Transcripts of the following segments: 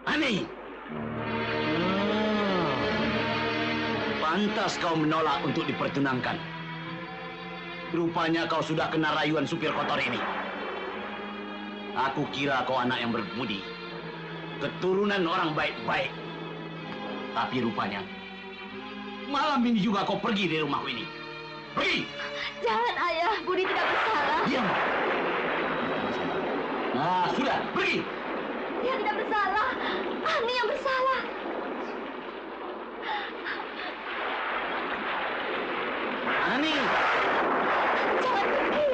Ani! Pantas kau menolak untuk dipertunangkan. Rupanya kau sudah kena rayuan supir kotor ini. Aku kira kau anak yang berbudi, keturunan orang baik-baik. Tapi rupanya, malam ini juga kau pergi dari rumahku ini. Pergi! Jangan, Ayah. Budi tidak bersalah. Diam! Nah, sudah, pergi! Dia tidak bersalah. Ani yang bersalah. Ani! Jangan pergi.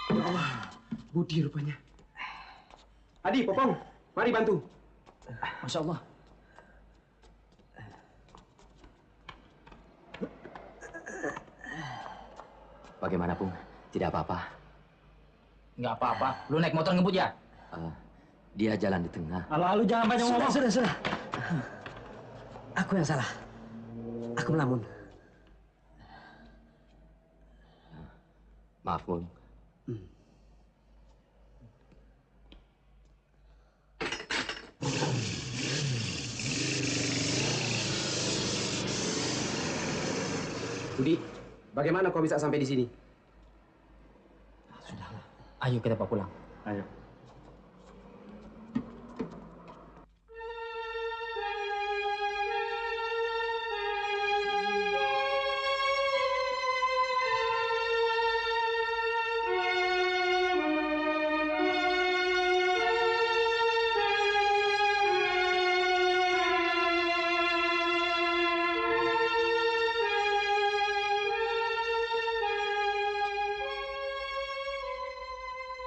Ya Allah, Budi rupanya. Adi, Popong, mari bantu. Masya Allah. Bagaimana, Pung? Tidak apa-apa. Nggak apa-apa. Lu naik motor ngebut ya? Dia jalan di tengah. Lalu jangan banyak ngomong. Sudah. Aku yang salah. Aku melamun. Maaf, Pung. Budi, bagaimana kau bisa sampai di sini? Sudahlah. Ayo kita pulang. Ayo.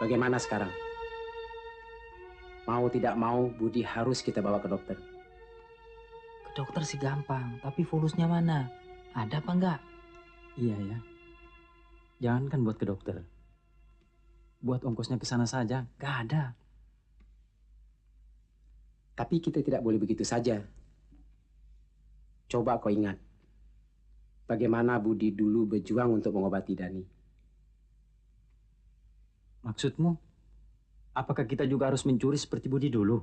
Bagaimana sekarang? Mau tidak mau, Budi harus kita bawa ke dokter. Ke dokter sih gampang, tapi fulusnya mana? Ada apa enggak? Iya ya. Jangankan buat ke dokter. Buat ongkosnya ke sana saja, gak ada. Tapi kita tidak boleh begitu saja. Coba kau ingat, bagaimana Budi dulu berjuang untuk mengobati Dani. Maksudmu, apakah kita juga harus mencuri seperti Budi dulu?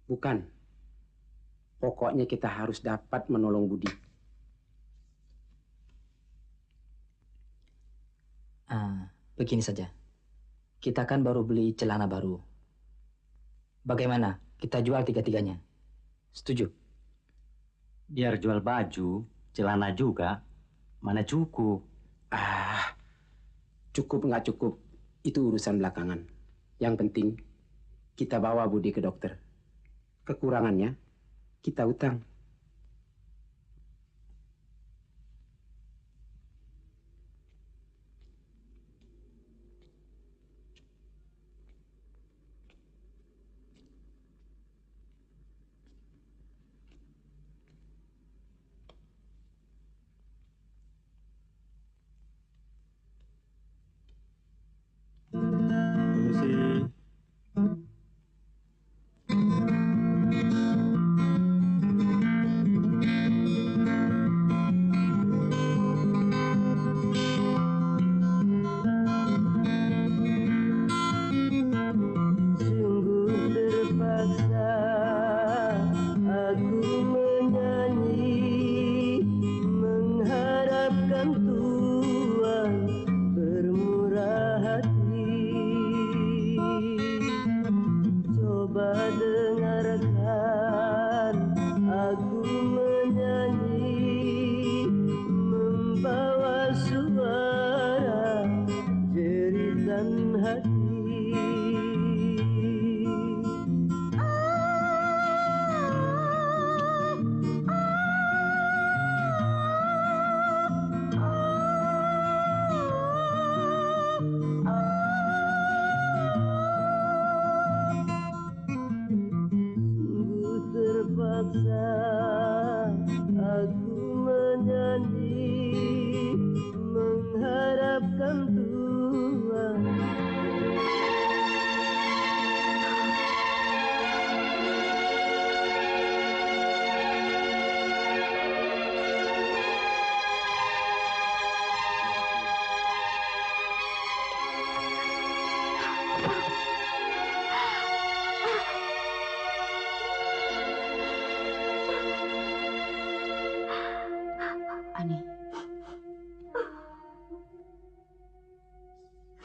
Bukan. Pokoknya kita harus dapat menolong Budi. Begini saja. Kita kan baru beli celana baru. Bagaimana? Kita jual tiga-tiganya. Setuju? Biar jual baju, celana juga, mana cukup. Cukup nggak cukup, itu urusan belakangan. Yang penting, kita bawa Budi ke dokter. Kekurangannya, kita utang.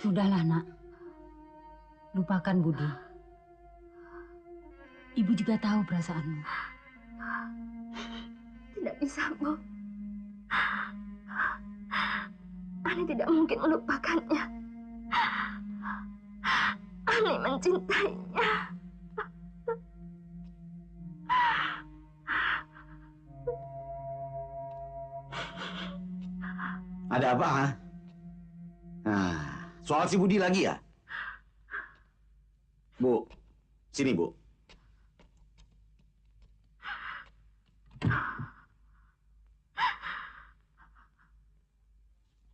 Sudahlah, Nak. Lupakan Budi. Ibu juga tahu perasaanmu. Tidak bisa, Bu. Ani tidak mungkin melupakannya. Ani mencintainya. Ada apa, ha? Nah, soal si Budi lagi ya? Bu, sini Bu.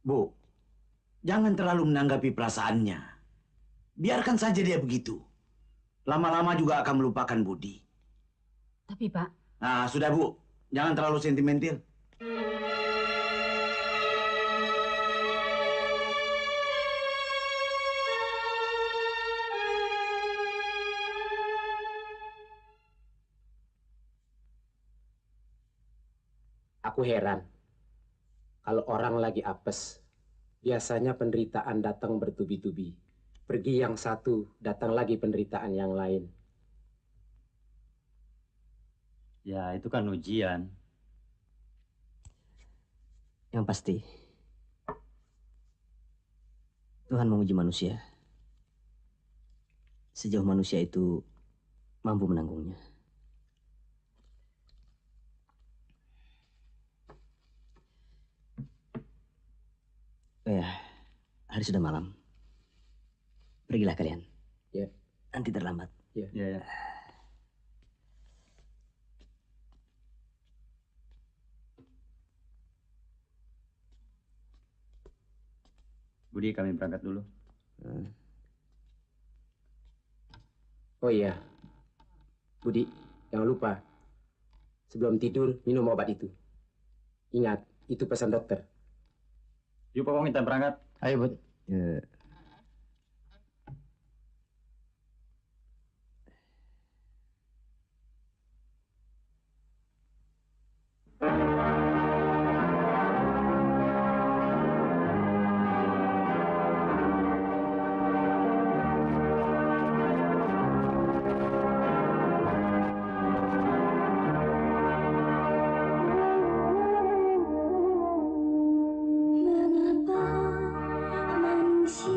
Bu, jangan terlalu menanggapi perasaannya. Biarkan saja dia begitu. Lama-lama juga akan melupakan Budi. Tapi Pak, Nah, sudah Bu. Jangan terlalu sentimental. Aku heran. Kalau orang lagi apes, biasanya penderitaan datang bertubi-tubi. Pergi yang satu, datang lagi penderitaan yang lain. Ya, itu kan ujian. Yang pasti, Tuhan menguji manusia. Sejauh manusia itu mampu menanggungnya. Ya, hari sudah malam. Pergilah kalian. Ya. Nanti terlambat. Ya. Ya, ya. Budi, kami berangkat dulu. Oh iya, Budi, jangan lupa. Sebelum tidur, minum obat itu. Ingat, itu pesan dokter. Yuk, Papa, kita berangkat. Ayo, Bud. Ya. Mengapa manusia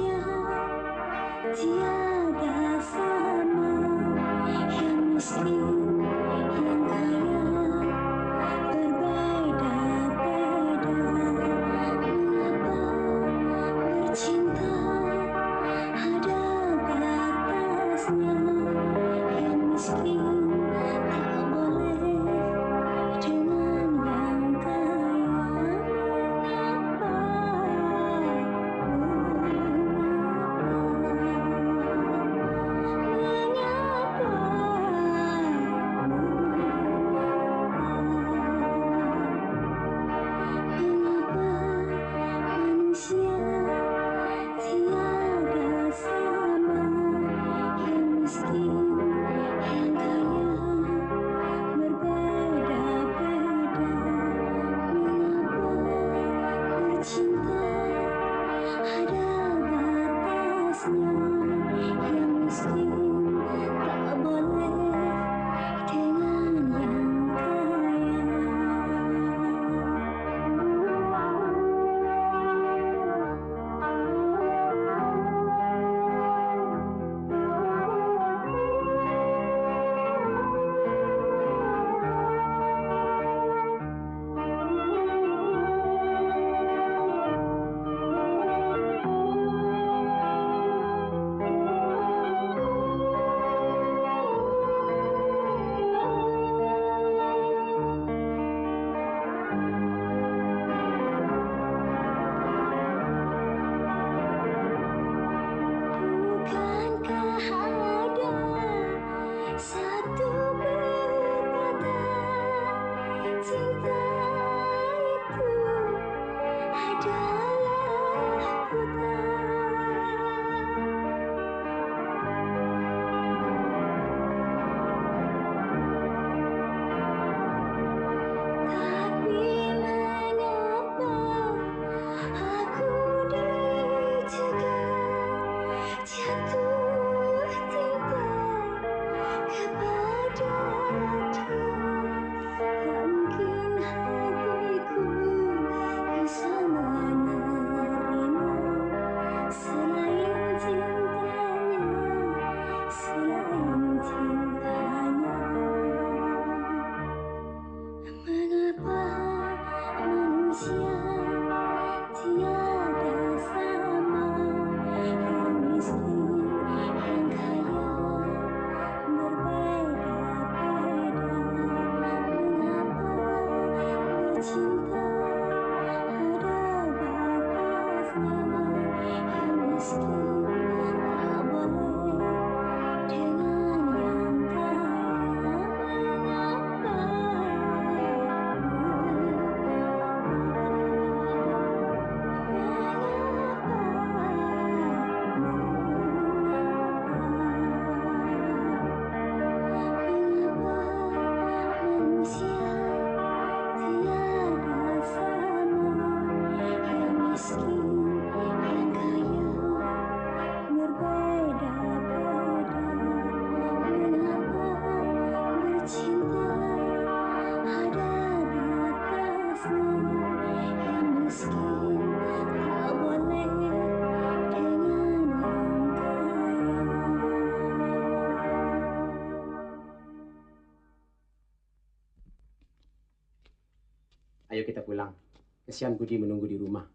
Kesian Budi menunggu di rumah.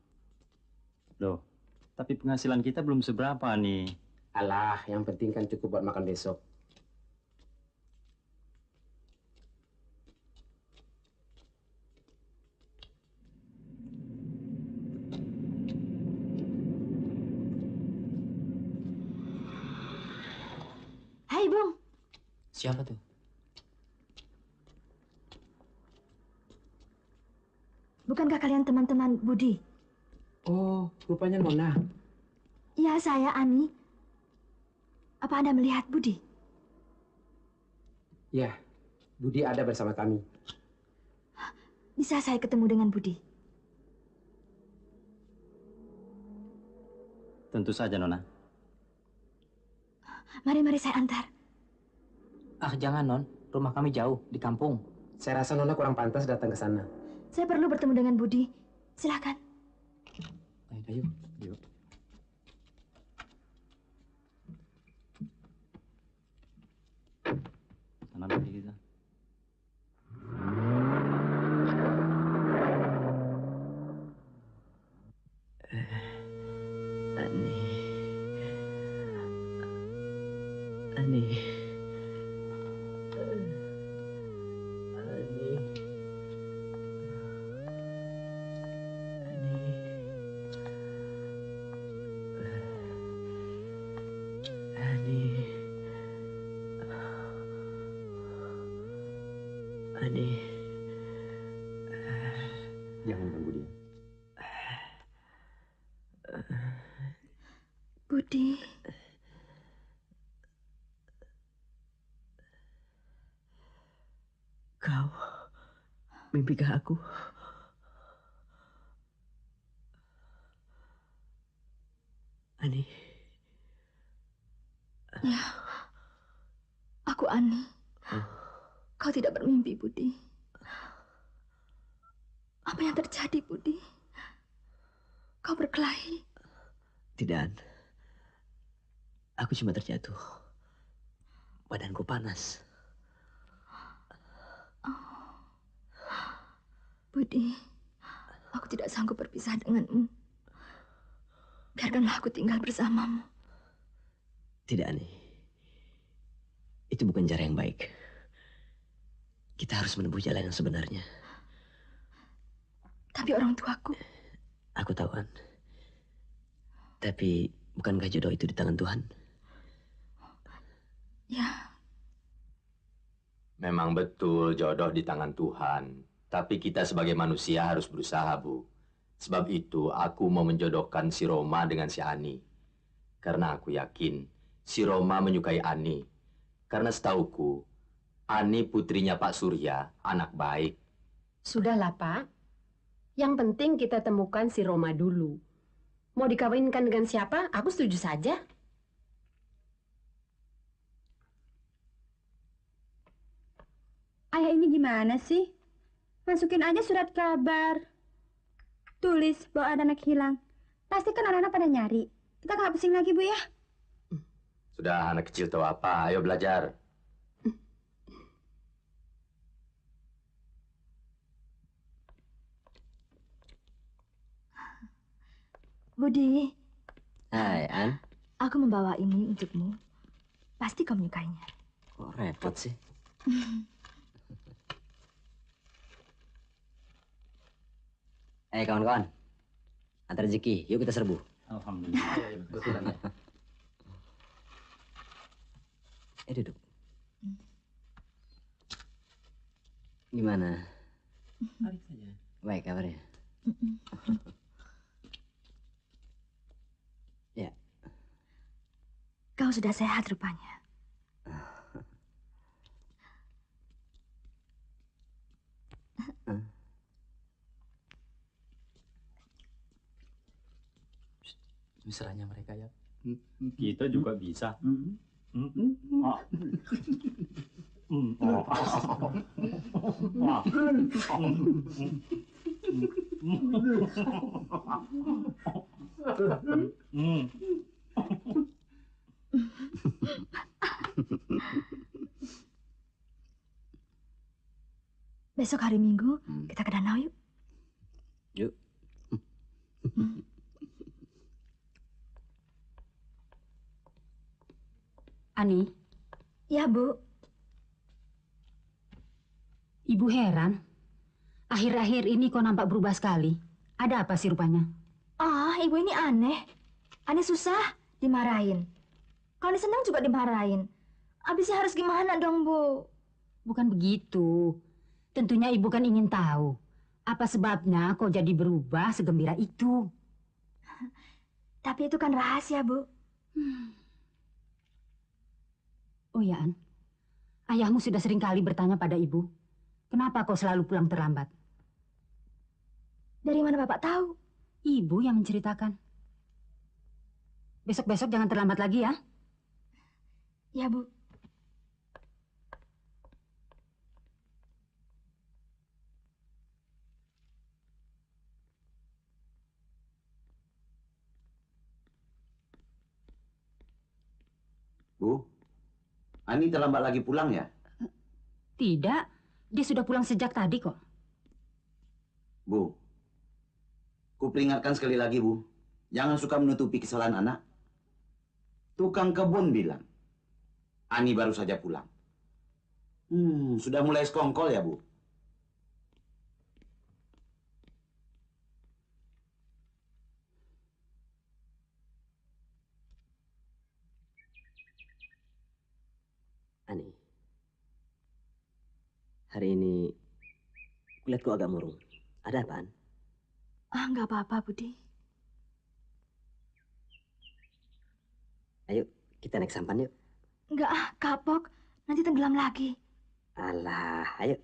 Loh, tapi penghasilan kita belum seberapa nih. Alah, yang penting kan cukup buat makan besok. Hai, Bung. Siapa tuh? Bukankah kalian teman-teman Budi? Oh, rupanya Nona. Ya, saya Ani. Apa Anda melihat Budi? Ya, Budi ada bersama kami. Bisa saya ketemu dengan Budi? Tentu saja, Nona. Mari saya antar. Ah, jangan, Non. Rumah kami jauh, di kampung. Saya rasa Nona kurang pantas datang ke sana. Saya perlu bertemu dengan Budi. Silakan. Ayo, yuk. Sana lagi kita. Ani. Ani. Ani. Jangan ganggu dia. Budi. Kau mimpikah aku? Ani. Ya, aku Ani. Kau tidak bermimpi, Budi. Apa yang terjadi, Budi? Kau berkelahi. Tidak. Aku cuma terjatuh. Badanku panas. Budi, aku tidak sanggup berpisah denganmu. Biarkanlah aku tinggal bersamamu. Tidak, Ani. Itu bukan cara yang baik. Kita harus menempuh jalan yang sebenarnya. Tapi orang tuaku... Aku tahu, An. Tapi bukankah jodoh itu di tangan Tuhan? Ya, Memang betul jodoh di tangan Tuhan. Tapi kita sebagai manusia harus berusaha, Bu. Sebab itu aku mau menjodohkan si Roma dengan si Ani. Karena aku yakin si Roma menyukai Ani. Karena setauku, Ani putrinya Pak Surya, anak baik. Sudahlah, Pak. Yang penting kita temukan si Roma dulu. Mau dikawinkan dengan siapa, aku setuju saja. Ayah ini gimana sih? Masukin aja surat kabar. Tulis bahwa ada anak hilang. Pasti kan anak-anak pada nyari. Kita nggak pusing lagi, Bu ya? Sudah anak kecil tahu apa, ayo belajar. Budi, Hai, An. aku membawa ini untukmu. Pasti kau menyukainya. Kok repot sih? Kawan-kawan. Antar rezeki, yuk kita serbu. Alhamdulillah. Betulan ya. Duduk. Gimana? Tarik saja. Baik kabarnya? Ya. Kau sudah sehat rupanya. Mesranya mereka ya. Kita juga bisa. Besok hari Minggu kita ke danau yuk. Yuk. Ani, Ya, Bu. Ibu heran. Akhir-akhir ini kok nampak berubah sekali. Ada apa sih rupanya? Ah, Ibu ini aneh. Aneh susah dimarahin. Kalau senang juga dimarahin. Abisnya harus gimana dong, Bu? Bukan begitu. Tentunya ibu kan ingin tahu. Apa sebabnya kok jadi berubah segembira itu? Tapi itu kan rahasia, Bu. Oh ya, An. Ayahmu sudah sering kali bertanya pada ibu. Kenapa kau selalu pulang terlambat? Dari mana Bapak tahu? Ibu yang menceritakan. Besok-besok jangan terlambat lagi ya. Ya, Bu. Bu, Ani terlambat lagi pulang ya? Tidak, dia sudah pulang sejak tadi kok. Bu, ku peringatkan sekali lagi, Bu. Jangan suka menutupi kesalahan anak. Tukang kebun bilang, Ani baru saja pulang. Sudah mulai sekongkol ya, Bu? Ani, hari ini kulihat kau agak murung. Ada apaan? Ah, nggak apa-apa, Budi. Ayo, kita naik sampan yuk. Nggak, kapok. Nanti tenggelam lagi. Alah, ayo.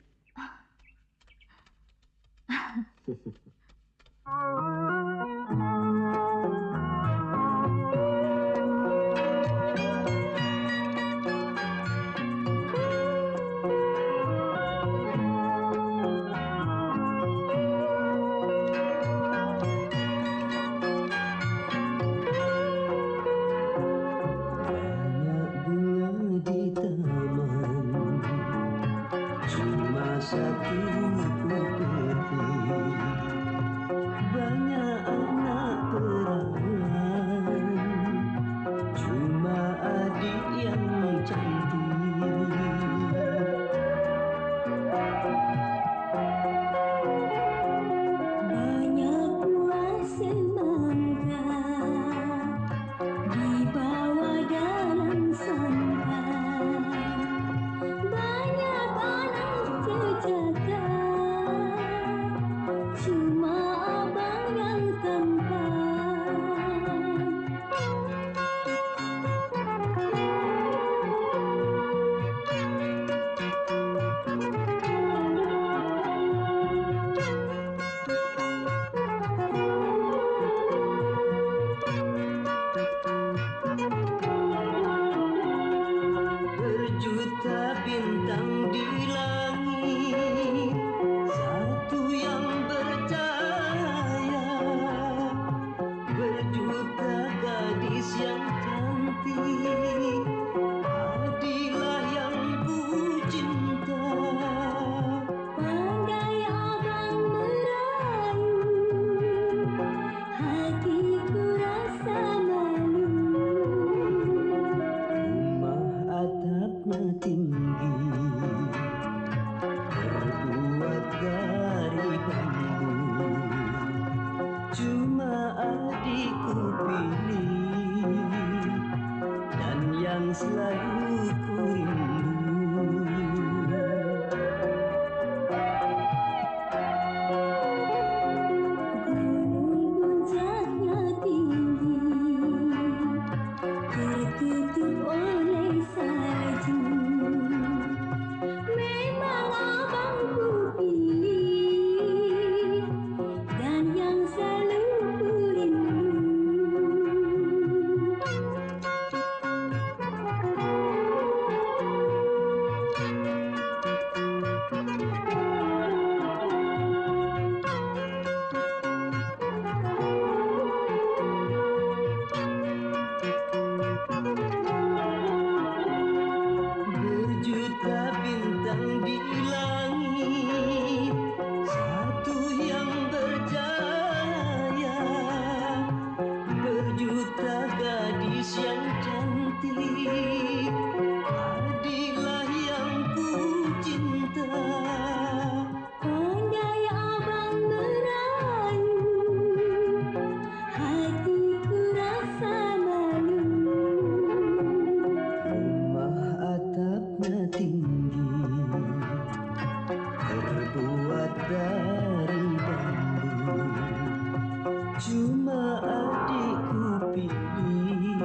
Cuma adikku pilih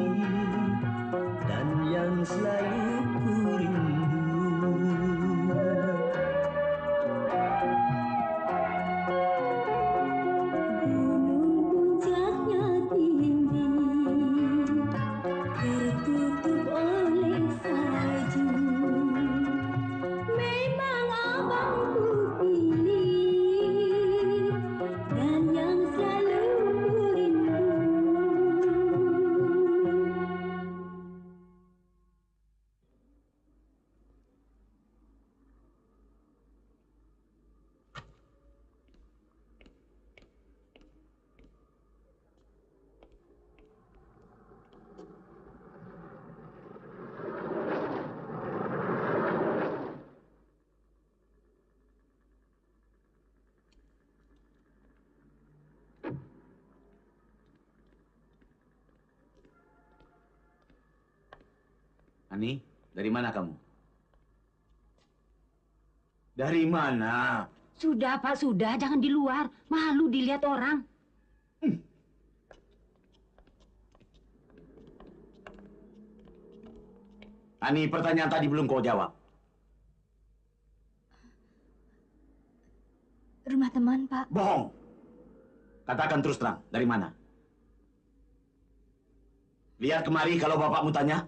dan yang selalu ku rindu. Gunung puncaknya tinggi, tertutup oleh salju. Memang abangku pilih dan yang selalu ku rindu. Ani, dari mana kamu? Dari mana? Sudah, Pak, sudah. Jangan di luar. Malu dilihat orang. Ani, pertanyaan tadi belum kau jawab. Rumah teman, Pak. Bohong. Katakan terus terang, dari mana? Lihat kemari kalau bapakmu tanya.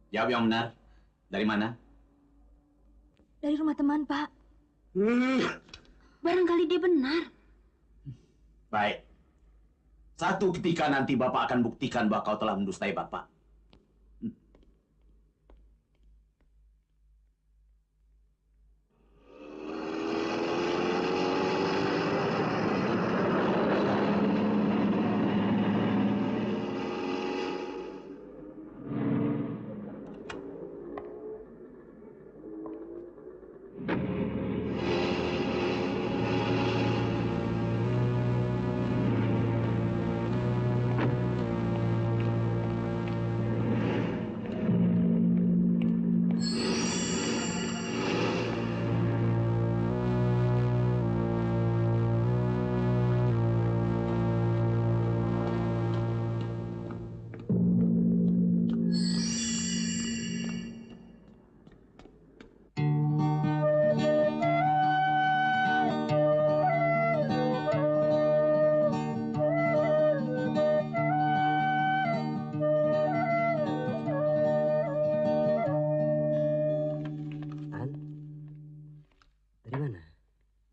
Jawab yang benar. Dari mana? Dari rumah teman, Pak. Barangkali dia benar. Baik. Satu ketika nanti bapak akan buktikan bahwa kau telah mendustai bapak.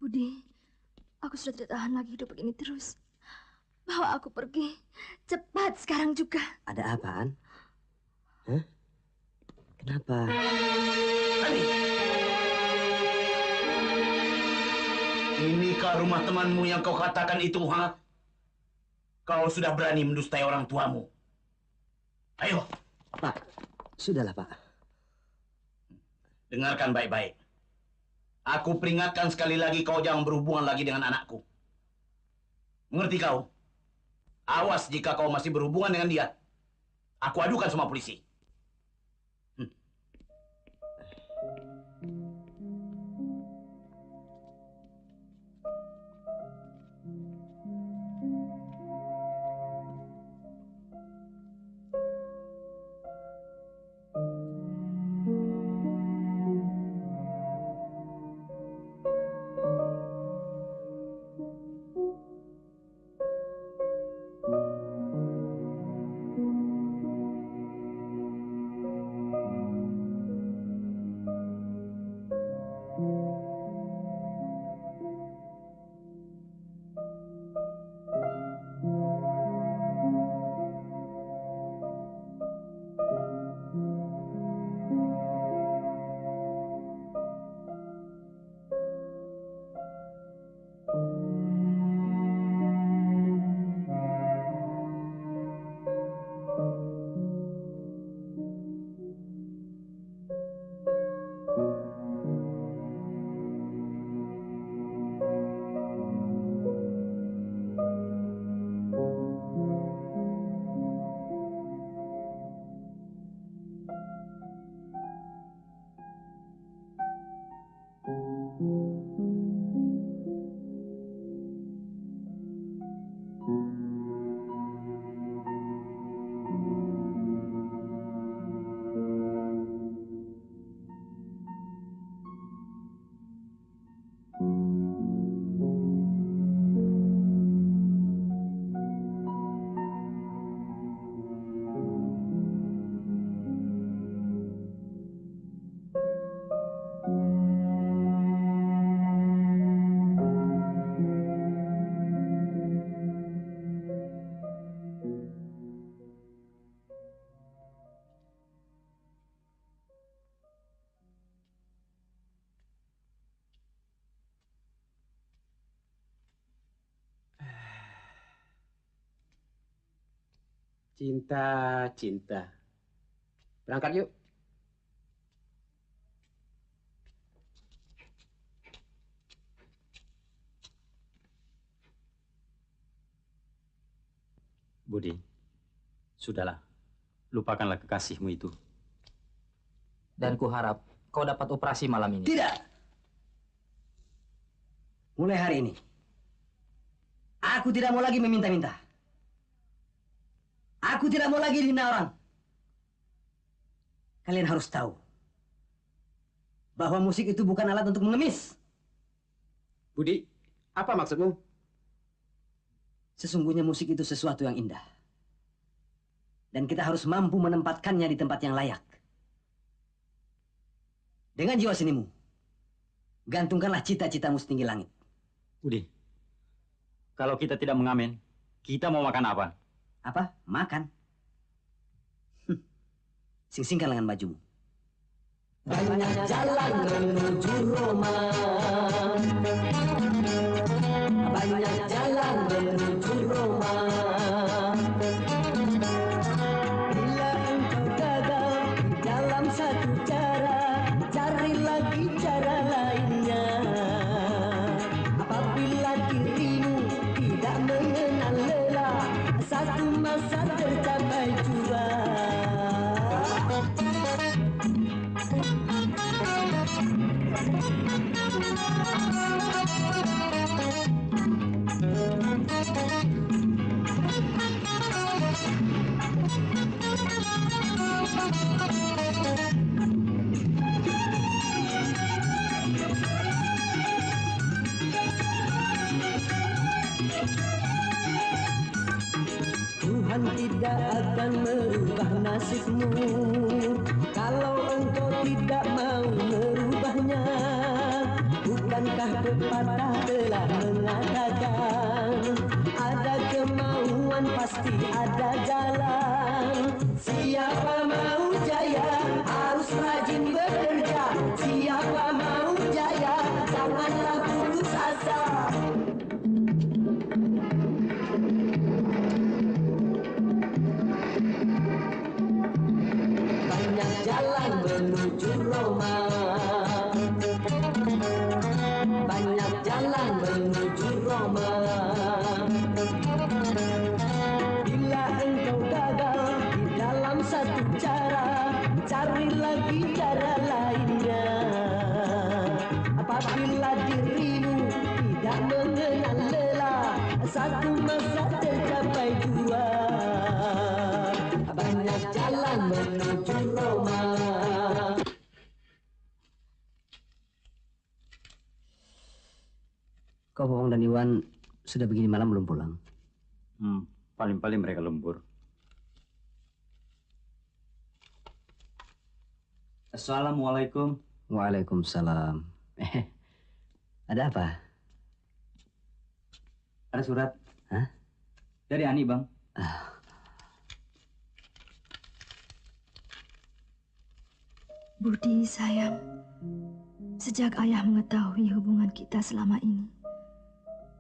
Budi, aku sudah tidak tahan lagi hidup begini terus. Bawa aku pergi. Cepat sekarang juga. Ada apaan? Hah? Kenapa? Inikah rumah temanmu yang kau katakan itu, ha? Kau sudah berani mendustai orang tuamu. Ayo. Pak, sudahlah, Pak. Dengarkan baik-baik. Aku peringatkan sekali lagi kau jangan berhubungan lagi dengan anakku. Mengerti kau? Awas jika kau masih berhubungan dengan dia. Aku adukan sama polisi. Cinta, cinta. Berangkat yuk. Budi, sudahlah. Lupakanlah kekasihmu itu. Dan kuharap kau dapat operasi malam ini. Tidak. Mulai hari ini, aku tidak mau lagi meminta-minta. Aku tidak mau lagi dihina orang. Kalian harus tahu bahwa musik itu bukan alat untuk mengemis. Budi, apa maksudmu? Sesungguhnya musik itu sesuatu yang indah. Dan kita harus mampu menempatkannya di tempat yang layak. Dengan jiwa senimu, gantungkanlah cita-citamu setinggi langit. Budi, kalau kita tidak mengamen, kita mau makan apa? Apa? Makan? Sing-singkan lengan bajumu. Banyak jalan menuju Roma. Banyak jalan menuju Roma. Bila engkau gagal dalam satu cara, cari lagi cara lainnya. Apabila dirimu tidak mengenal lelah, satu masa tercapai jua. Tuhan tidak akan merubah nasibmu kalau engkau tidak mau merubahnya. Bukankah pepatah telah mengatakan ada kemauan pasti ada jalan. Siapa mau jaya harus rajin bekerja. Siapa mau jaya janganlah putus asa. Banyak jalan menuju Roma. Banyak jalan menuju Roma. Bila engkau gagal di dalam satu cara, cari lagi cara lainnya. Apabila dirimu tidak mengenal lelah, satu masa tercapai jua. Banyak jalan menuju Roma. Kau Bawang dan Iwan sudah begini malam belum pulang? Paling-paling mereka lembur. Assalamualaikum. Waalaikumsalam. Ada apa? Ada surat. Hah? Dari Ani, Bang. Budi, sayang. Sejak ayah mengetahui hubungan kita selama ini,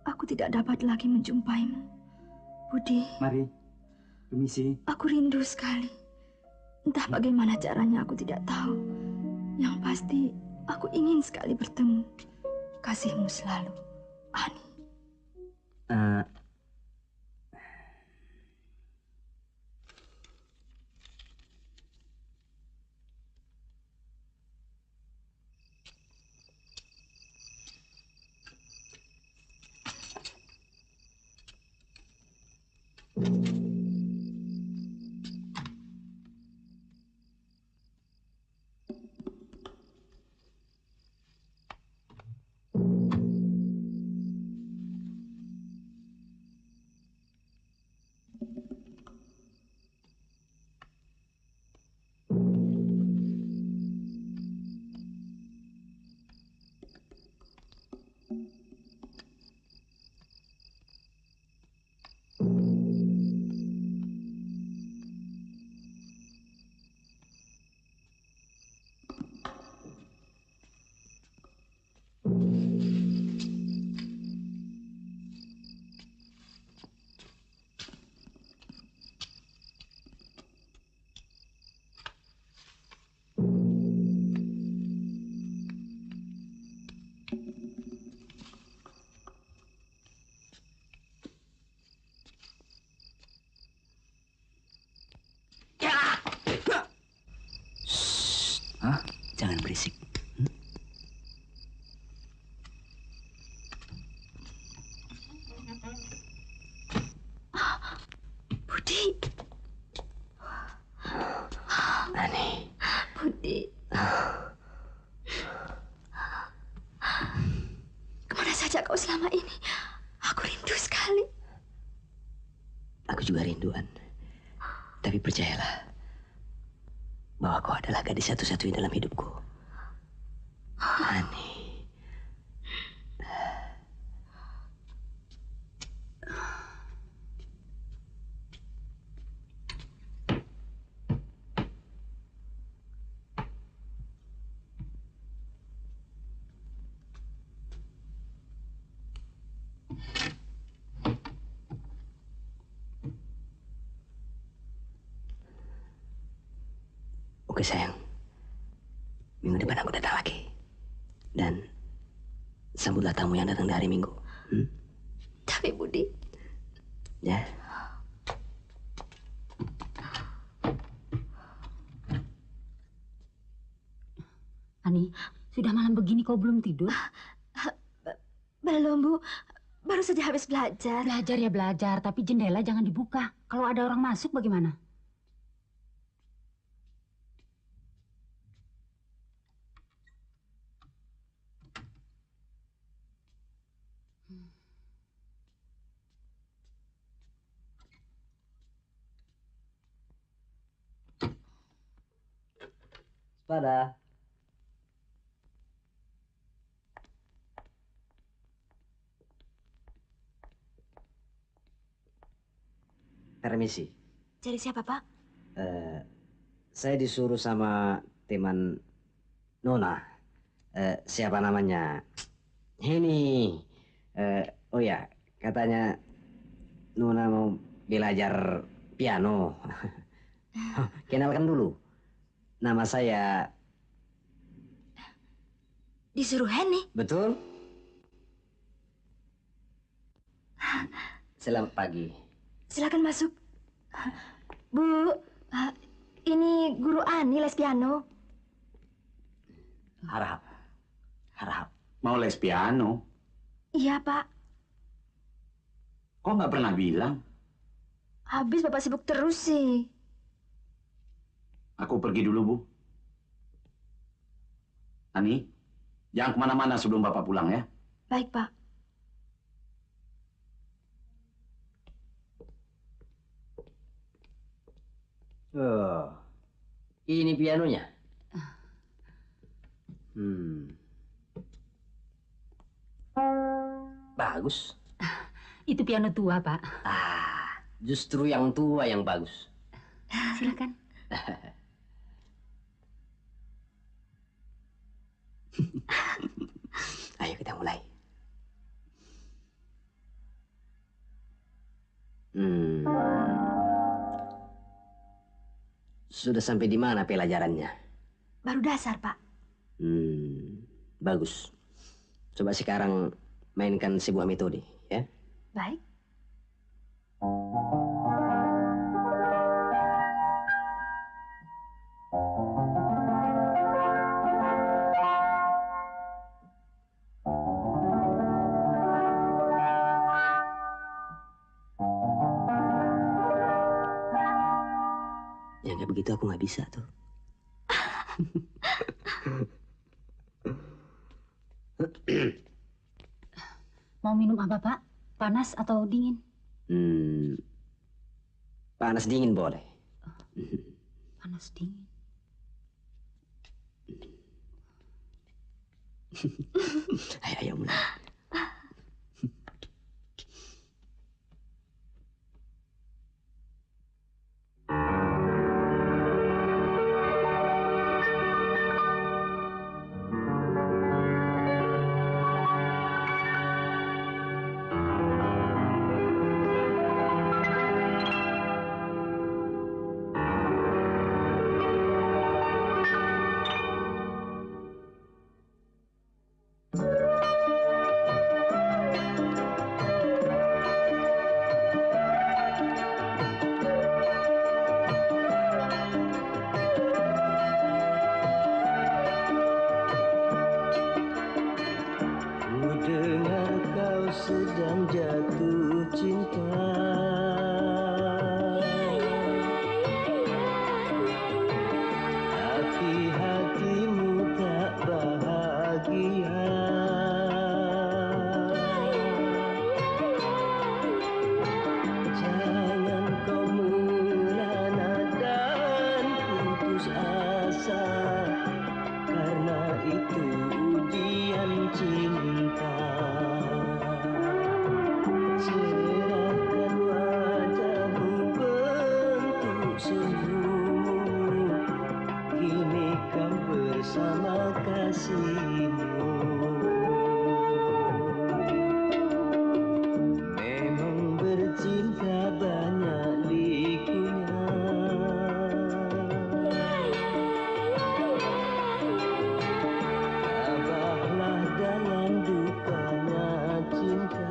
aku tidak dapat lagi menjumpaimu. Budi. Mari. Permisi. Aku rindu sekali. Entah bagaimana caranya aku tidak tahu. Yang pasti, aku ingin sekali bertemu. Kasihmu selalu, Ani. Hah? Jangan berisik. Budi. Ani. Budi. Kemana saja kau selama ini? Aku rindu sekali. Aku juga rinduan. Tapi percayalah bahwa kau adalah gadis satu-satunya dalam hidupku. Ani. Oke sayang, minggu depan aku datang lagi. Dan sambutlah tamu yang datang dari Minggu. Tapi Budi. Ya. Ani, sudah malam begini kau belum tidur? Belum, Bu. Baru saja habis belajar. Belajar ya belajar, tapi jendela jangan dibuka. Kalau ada orang masuk bagaimana? Pada. Permisi. Cari siapa, Pak? Saya disuruh sama teman Nona. Siapa namanya? Ini. Oh ya, katanya Nona mau belajar piano. Kenalkan dulu. Nama saya... Disuruh Henny? Betul? Selamat pagi. Silakan masuk. Bu, ini guru Ani les piano. Harap. Mau les piano? Iya, Pak. Kok nggak pernah bilang? Habis Bapak sibuk terus sih. Aku pergi dulu, Bu. Ani, jangan kemana-mana sebelum Bapak pulang ya. Baik, Pak. Oh, ini pianonya. Bagus. Itu piano tua, Pak. Justru yang tua yang bagus. Silakan. Ayo kita mulai. Sudah sampai di mana pelajarannya? Baru dasar, Pak. Bagus. Coba sekarang mainkan sebuah metode, ya. Baik. bilangnya begitu aku nggak bisa tuh. Mau minum apa, Pak? Panas atau dingin? Panas dingin boleh. Panas dingin. Ayo, ayo mulai. Sedang jatuh cinta, tapi hatimu tak bahagia. Jangan kau merana dan putus asa, karena itu ujian cinta. Cerahkan wajahmu bentuk senyum, kini kau bersama kasihmu. Memang bercinta banyak likunya, tabahlah dalam dukanya cinta.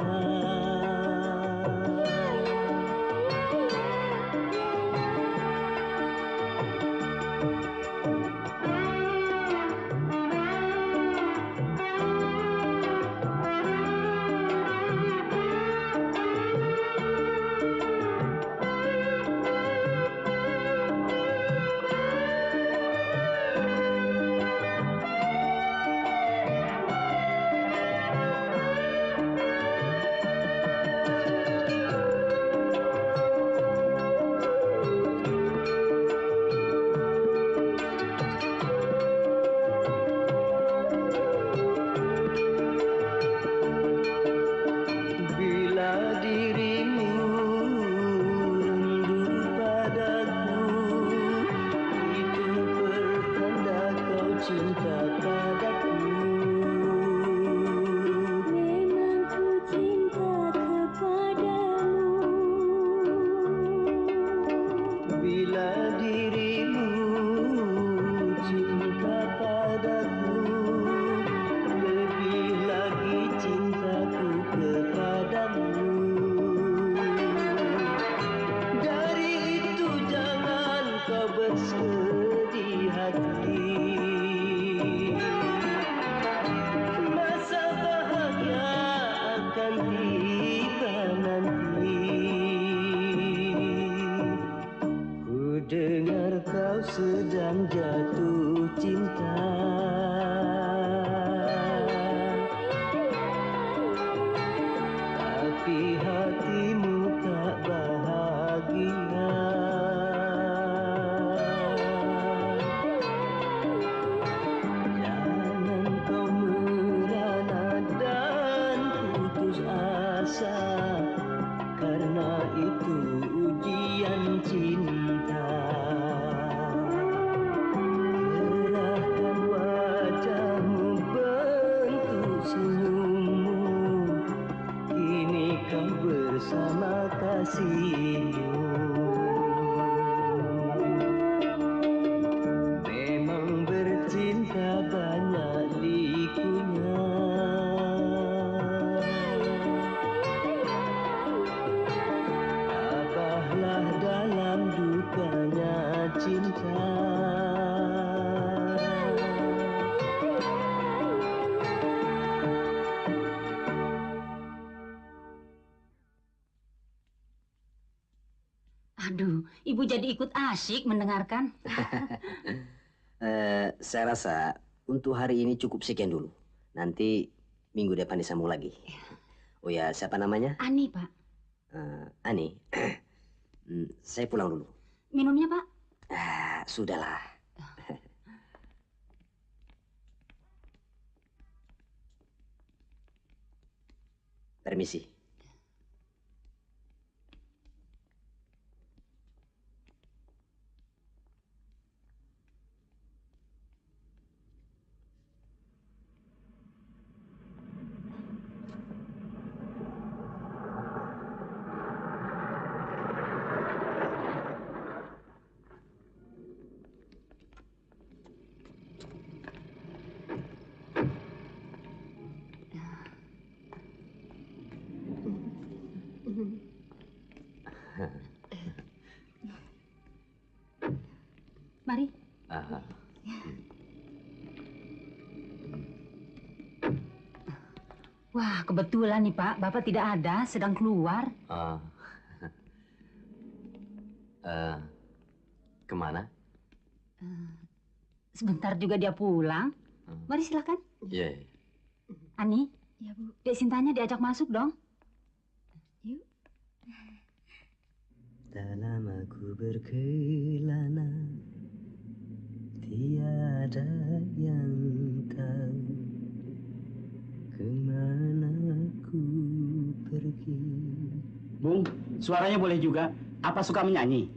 Bila dirimu rindu padaku, itu pertanda kau cinta padaku. Memang ku cinta kepadamu. Bila dirimu cinta padaku, lebih lagi cintaku kepadamu. Dari itu jangan kau bersedih hati, masa bahagia akan tiba nanti. Ku dengar kau sedang jatuh cinta, tapi hatimu tak bahagia. Jangan kau merana dan putus asa, karena itu ujian cinta. Cerahkan wajahmu bentuk senyummu, kini kau bersama kasihmu. Memang bercinta banyak likunya, tabahlah dalam dukanya cinta. Aduh, ibu jadi ikut asyik mendengarkan. Saya rasa untuk hari ini cukup sekian dulu. Nanti minggu depan disambung lagi. Oh ya, siapa namanya? Ani, Pak. Ani. Saya pulang dulu. Minumnya, Pak? Sudahlah. Permisi. Mari. Wah, kebetulan nih Pak, Bapak tidak ada, sedang keluar. Kemana? Sebentar juga dia pulang. Mari silakan. Iya. Ani? Ya, Bu. Dek Sintanya diajak masuk dong. Yuk. Dalam aku berkelana, tiada yang tahu kemana ku pergi. Bung, suaranya boleh juga. Apa suka menyanyi?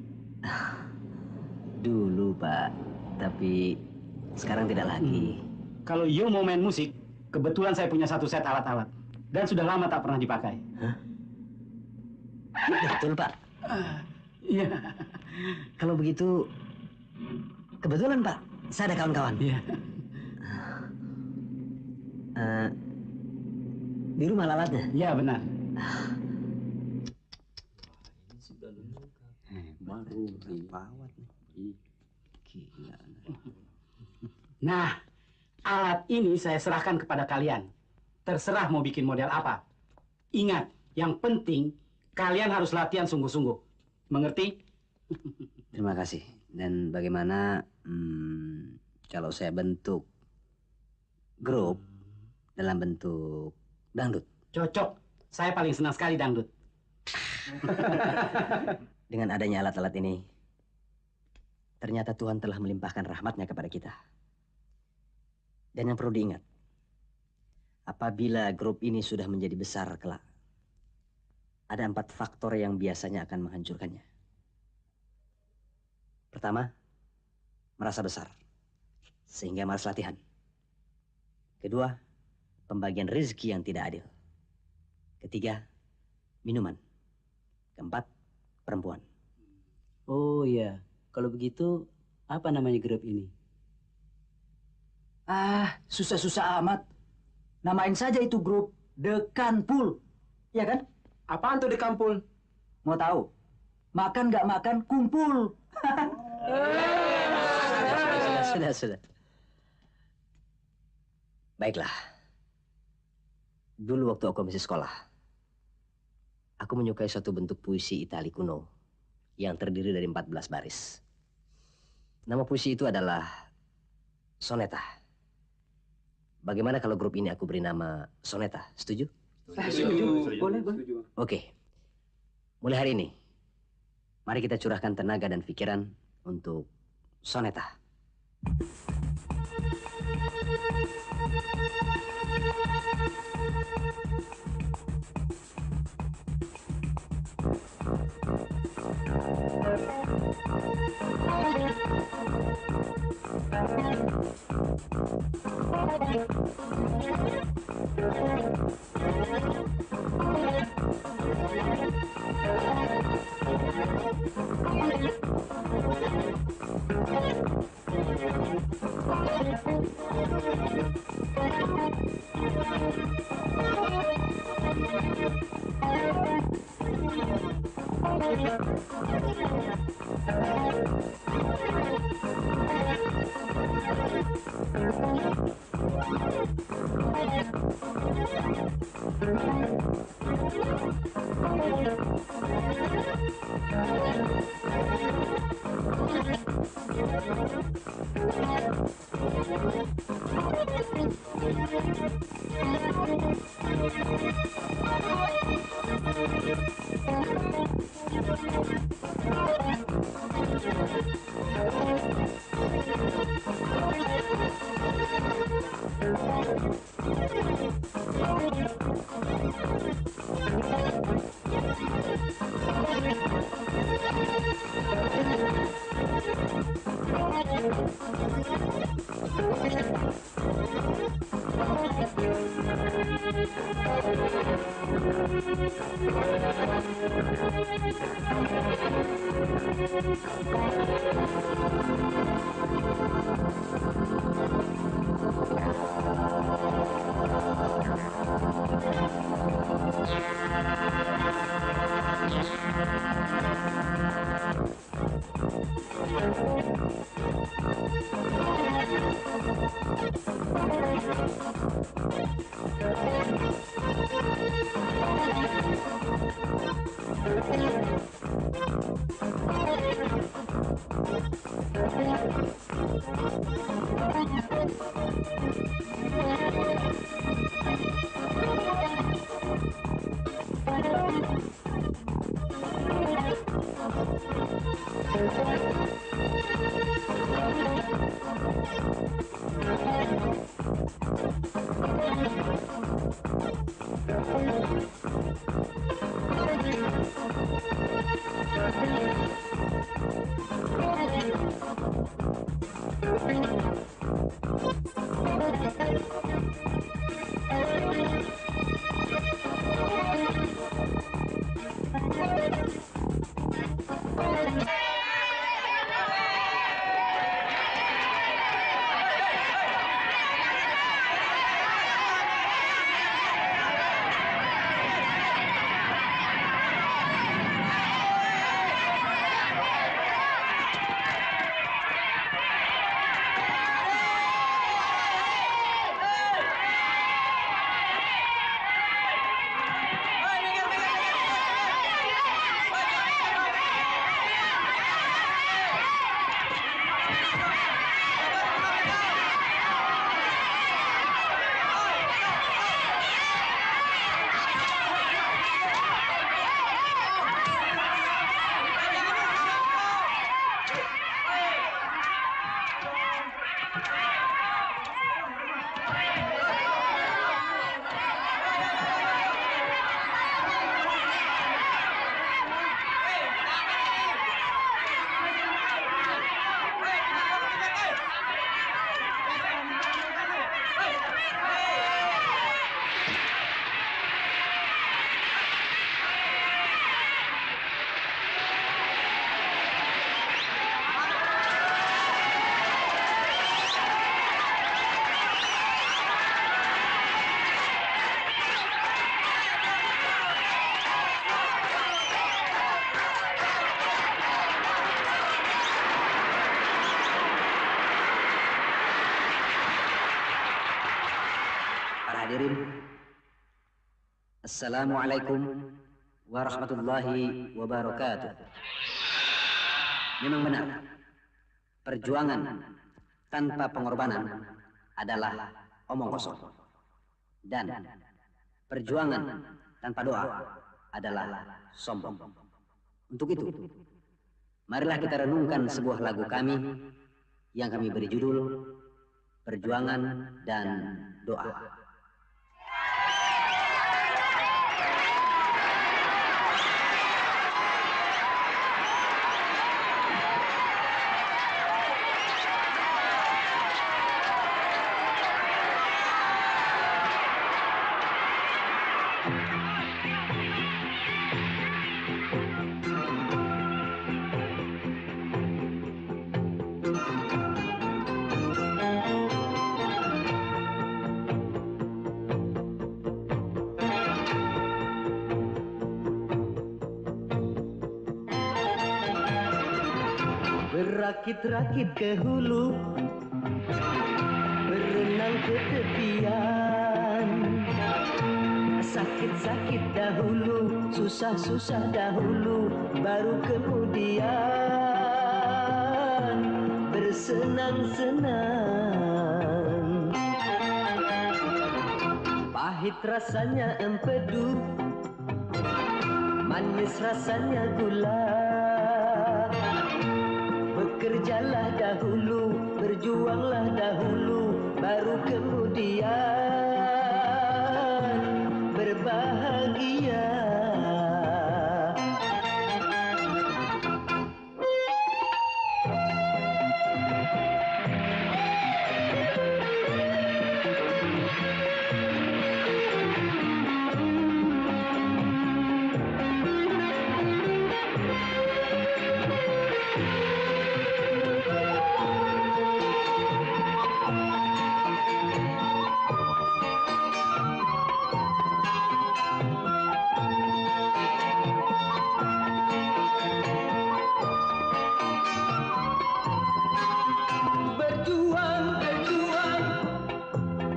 Dulu, Pak. Tapi sekarang tidak lagi. Kalau you mau main musik, kebetulan saya punya satu set alat-alat. Dan sudah lama tak pernah dipakai. Betul, Pak. Iya. Kalau begitu, kebetulan, Pak. Saya ada kawan-kawan. Iya. Di rumah alatnya? Iya, benar. Sudah lengkap. Baru pawat nih. Gila. Nah, alat ini saya serahkan kepada kalian. Terserah mau bikin model apa. Ingat, yang penting kalian harus latihan sungguh-sungguh. Mengerti? Terima kasih. Dan bagaimana kalau saya bentuk grup dalam bentuk dangdut? Cocok. Saya paling senang sekali dangdut. Dengan adanya alat-alat ini, ternyata Tuhan telah melimpahkan rahmatnya kepada kita. Dan yang perlu diingat, apabila grup ini sudah menjadi besar kelak, ada 4 faktor yang biasanya akan menghancurkannya. Pertama, merasa besar, sehingga malas latihan. Kedua, pembagian rezeki yang tidak adil. Ketiga, minuman. Keempat, perempuan. Oh iya, kalau begitu apa namanya grup ini? Susah-susah amat. Namain saja itu grup The Kanpul. Ya kan? Apaan tuh di kampul? Mau tahu? Makan nggak makan, kumpul. Sudah. Baiklah. Dulu waktu aku masih sekolah, aku menyukai suatu bentuk puisi Itali kuno yang terdiri dari 14 baris. Nama puisi itu adalah soneta. Bagaimana kalau grup ini aku beri nama Soneta? Setuju? Setuju. Boleh. Oke. Mulai hari ini, mari kita curahkan tenaga dan pikiran untuk Soneta. Hadirin, Assalamualaikum warahmatullahi wabarakatuh. Memang benar, perjuangan tanpa pengorbanan adalah omong kosong. Dan perjuangan tanpa doa adalah sombong. Untuk itu, marilah kita renungkan sebuah lagu kami yang kami beri judul Perjuangan dan Doa. Berakit-rakit ke hulu, berenang ke tepian, Sakit-sakit dahulu, susah-susah dahulu, baru kemudian bersenang-senang. Pahit rasanya empedu, manis rasanya gula. Bekerjalah dahulu, berjuanglah dahulu, baru kemudian berbahagia.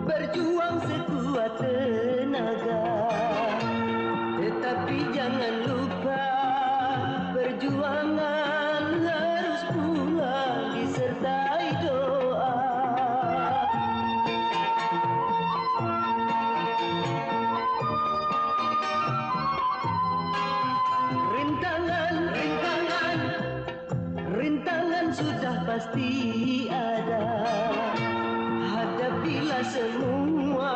Berjuang sekuat tenaga, tetapi jangan lupa perjuangan harus pula disertai doa. Rintangan sudah pasti ada. Hadapilah semua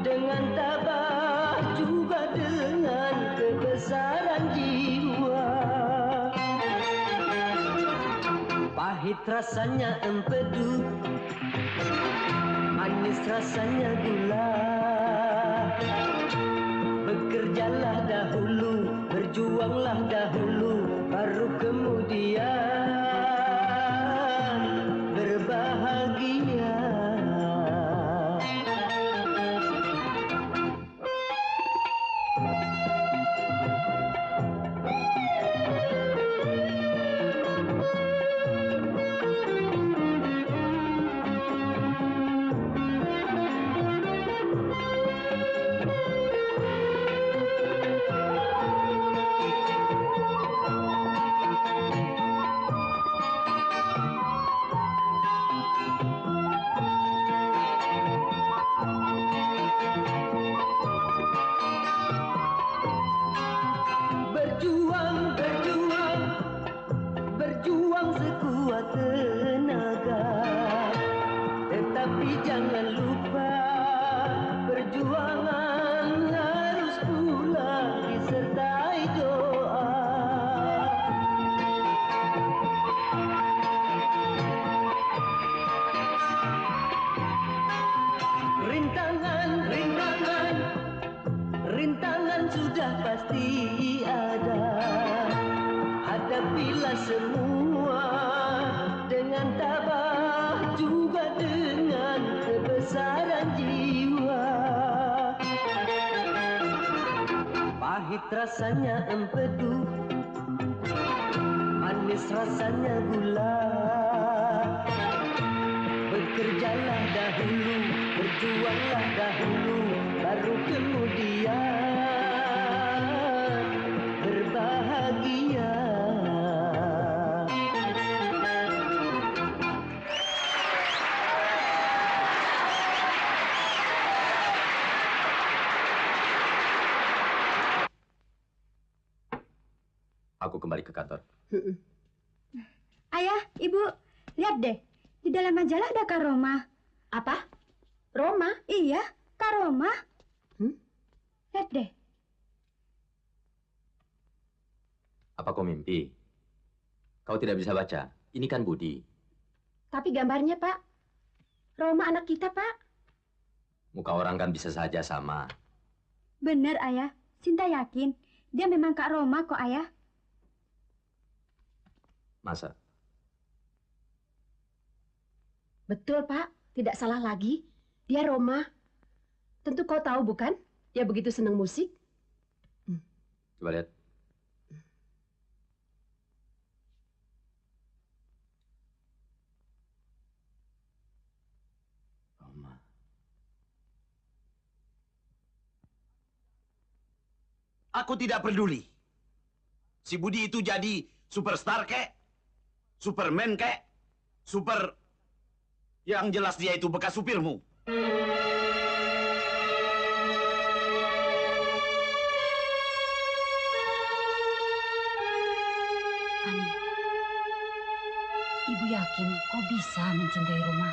dengan tabah, juga dengan kebesaran jiwa. Pahit rasanya empedu, manis rasanya gula. Bekerjalah dahulu, berjuanglah dahulu, baru kemudian berbahagia. Berjuang sekuat tenaga, tetapi jangan lupa perjuangan harus pula disertai doa. Rintangan sudah pasti ada. Hadapilah semua dengan tabah, juga dengan kebesaran jiwa. Pahit rasanya empedu, manis rasanya gula. Bekerjalah dahulu, berjuanglah dahulu, baru kemudian berbahagia. Aku kembali ke kantor. Ayah, Ibu, lihat deh. Di dalam majalah ada Kak Roma. Apa? Roma? Iya, Kak Roma. Lihat deh. Apa kau mimpi? Kau tidak bisa baca. Ini kan Budi. Tapi gambarnya, Pak. Roma anak kita, Pak. Muka orang kan bisa saja sama. Bener, Ayah. Sinta yakin. Dia memang Kak Roma kok, Ayah. Masa? Betul, Pak. Tidak salah lagi. Dia Roma. Tentu kau tahu, bukan? Dia begitu senang musik. Coba lihat. Roma. Aku tidak peduli. Si Budi itu jadi superstar kek, Superman kek, yang jelas dia itu bekas supirmu. Ani, Ibu yakin kau bisa mencintai Roma?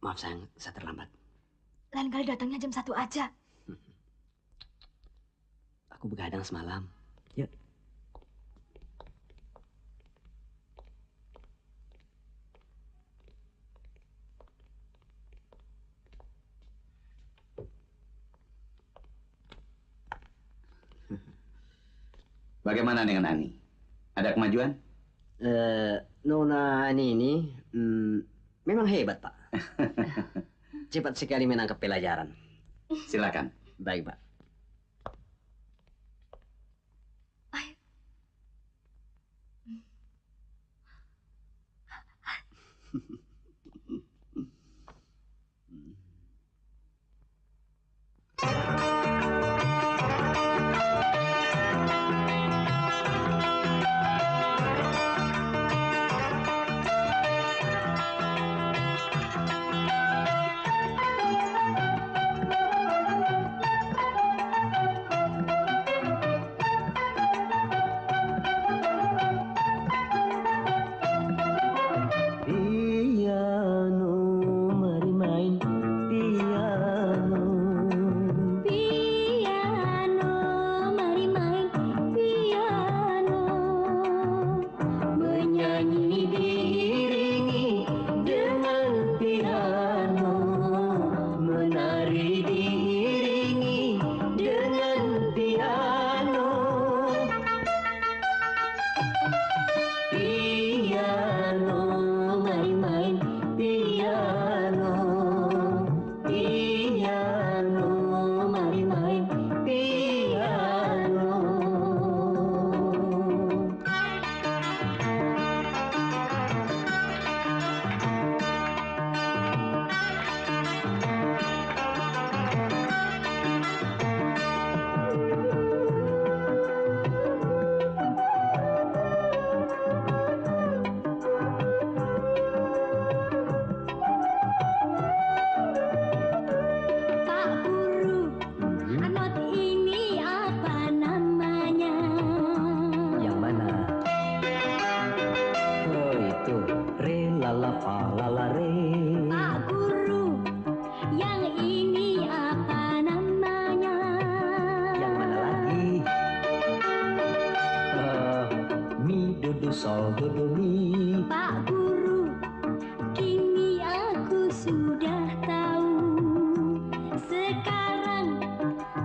Maaf sayang, saya terlambat. Lain kali datangnya jam 1 aja. Aku begadang semalam. Yuk. Bagaimana dengan Ani? Ada kemajuan? Nona Ani ini memang hebat, Pak. Cepat sekali menangkap pelajaran. Silakan. Baik, Pak. sol do do mi. Pak Guru, kini aku sudah tahu. Sekarang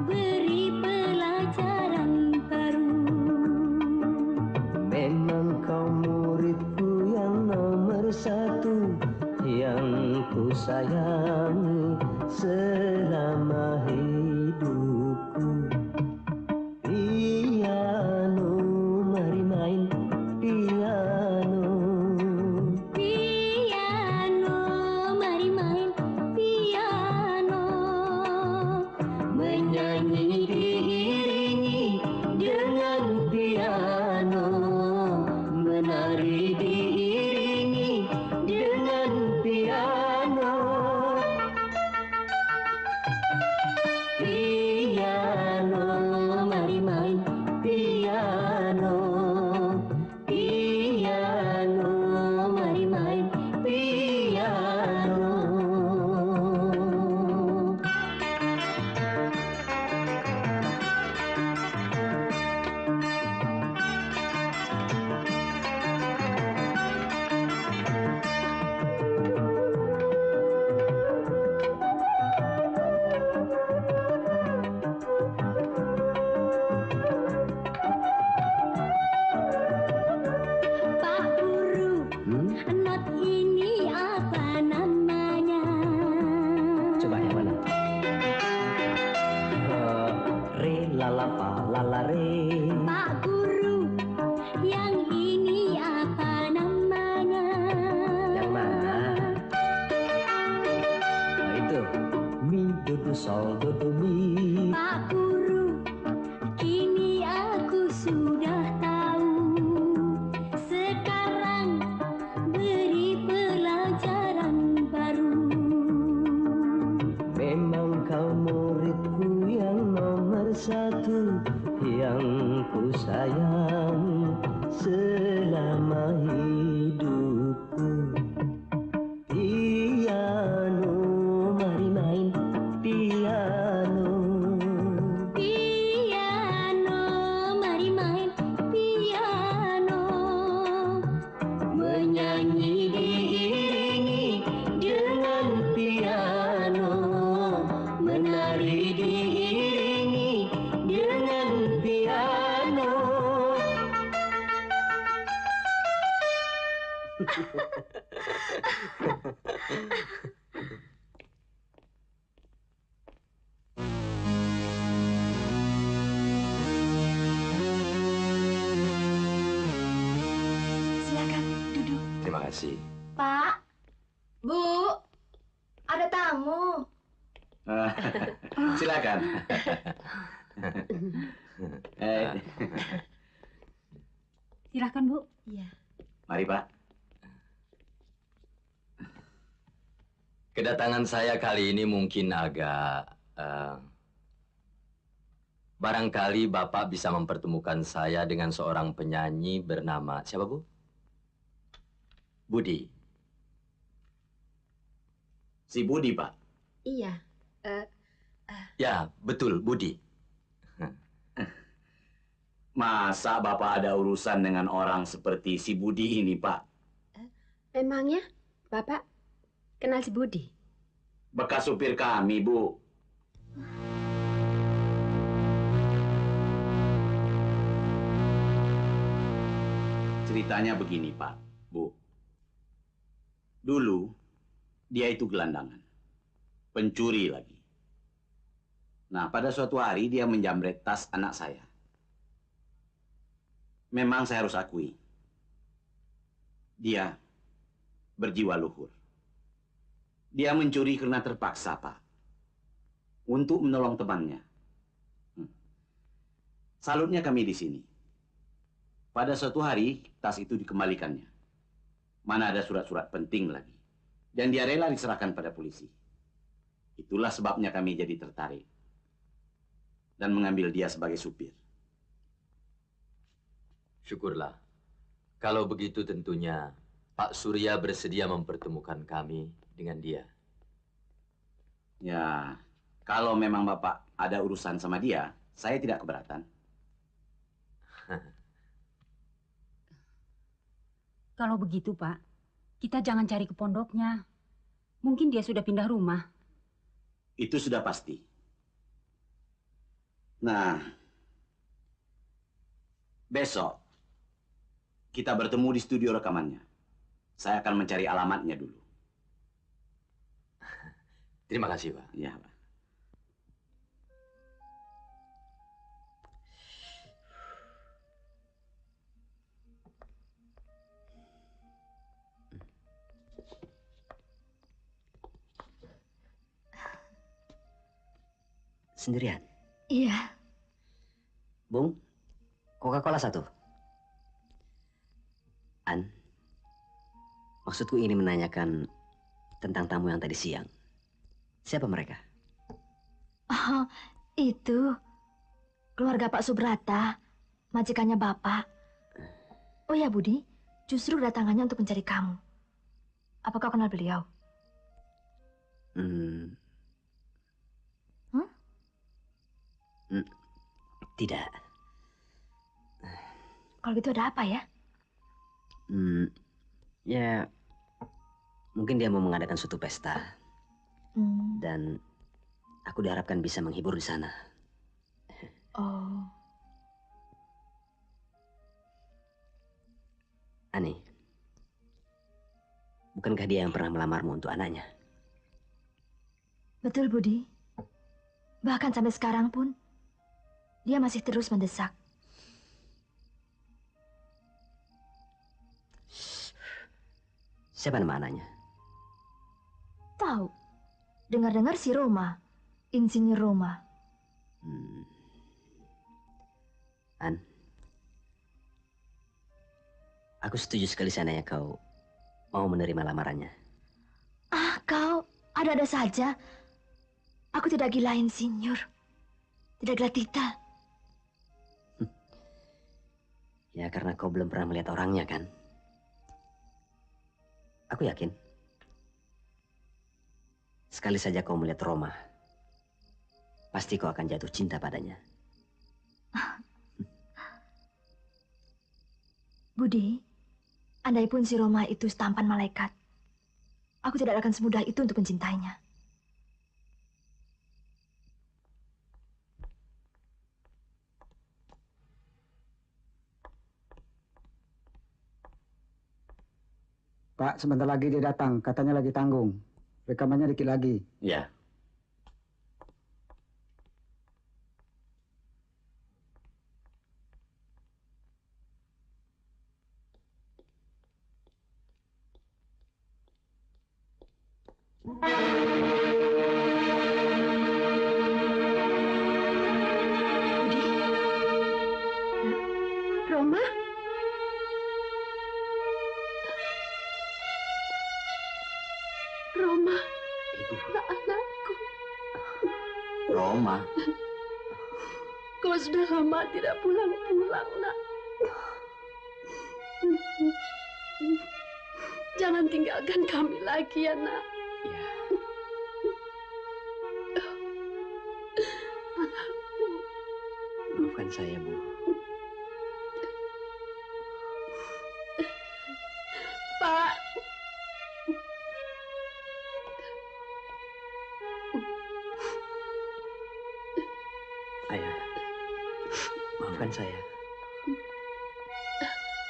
beri pelajaran baru. Memang kau muridku yang nomor satu, yang ku sayangi selama hidupku. Piano, mari main piano. Piano, mari main piano. Menyanyi diiringi dengan piano. Menari diiringi dengan piano. Piano. Do, mi, do, sol, do, mi. Pak Guru, kini aku sudah tahu. Sekarang beri pelajaran baru. Memang kau muridku yang nomor satu, yang ku sayangi selama hidupku. Piano, mari main piano. Piano, mari main piano. Menyanyi diiringi dengan piano, menari diiringi dengan piano. Silakan duduk. Terima kasih. Pak, Bu, ada tamu. Silakan. Silakan, Bu. Iya. Mari, Pak. Kedatangan saya kali ini mungkin agak... barangkali Bapak bisa mempertemukan saya dengan seorang penyanyi bernama... Siapa, Bu? Budi. Si Budi, Pak. Iya. Ya, betul, Budi. Masa Bapak ada urusan dengan orang seperti si Budi ini, Pak? Memangnya Bapak kenal si Budi? Bekas supir kami, Bu. Ceritanya begini, Pak, Bu. Dulu, dia itu gelandangan. Pencuri lagi. Nah, pada suatu hari dia menjamret tas anak saya. Memang saya harus akui, dia berjiwa luhur. Dia mencuri karena terpaksa, Pak, untuk menolong temannya. Salutnya kami di sini. Pada suatu hari, tas itu dikembalikannya. Mana ada surat-surat penting lagi. Dan dia rela diserahkan pada polisi. Itulah sebabnya kami jadi tertarik. Dan mengambil dia sebagai supir. Syukurlah. Kalau begitu tentunya Pak Surya bersedia mempertemukan kami dengan dia. Ya, kalau memang Bapak ada urusan sama dia, saya tidak keberatan. Kalau begitu, Pak, kita jangan cari ke pondoknya. Mungkin dia sudah pindah rumah. Itu sudah pasti. Nah, besok kita bertemu di studio rekamannya. Saya akan mencari alamatnya dulu. Terima kasih, Pak. Iya, Pak. Sendirian? Iya. Bung, Coca-Cola 1. An, maksudku ini menanyakan tentang tamu yang tadi siang. Siapa mereka? Oh, itu keluarga Pak Subrata, majikannya Bapak. Oh ya, Budi, justru kedatangannya untuk mencari kamu. Apa kau kenal beliau? Tidak. Kalau gitu ada apa ya? Ya, mungkin dia mau mengadakan suatu pesta. Dan aku diharapkan bisa menghibur di sana. Oh. Ani, bukankah dia yang pernah melamarmu untuk anaknya? Betul, Budi. Bahkan sampai sekarang pun, dia masih terus mendesak. Siapa nama anaknya? Tahu. Dengar-dengar si Roma, Insinyur Roma. An, aku setuju sekali seandainya kau mau menerima lamarannya. Ah, kau ada-ada saja. Aku tidak gila, Insinyur. Tidak gila Tita. Ya, karena kau belum pernah melihat orangnya, kan? Aku yakin. Sekali saja kau melihat Roma, pasti kau akan jatuh cinta padanya. Budi, andaipun si Roma itu setampan malaikat, aku tidak akan semudah itu untuk mencintainya. Pak, sebentar lagi dia datang. Katanya lagi tanggung. Rekamannya dikit lagi. Ya. Roma? Roma, anakku. Roma. Kau sudah lama tidak pulang-pulang, nak. Jangan tinggalkan kami lagi, ya, nak. Maafkan saya, Bu. Pak. Ayah, maafkan saya.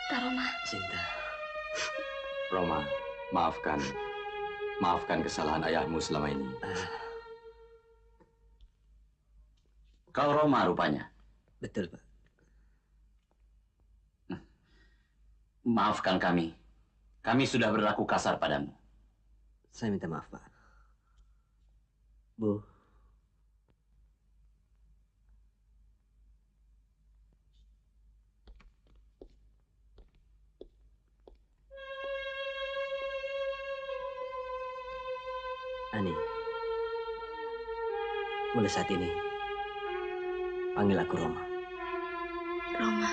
Kak Roma. Sinta. Roma, maafkan. Maafkan kesalahan ayahmu selama ini. Kau Roma rupanya. Betul, Pak. Maafkan kami. Kami sudah berlaku kasar padamu. Saya minta maaf, Pak. Bu. Ani, mulai saat ini, panggil aku Roma. Roma.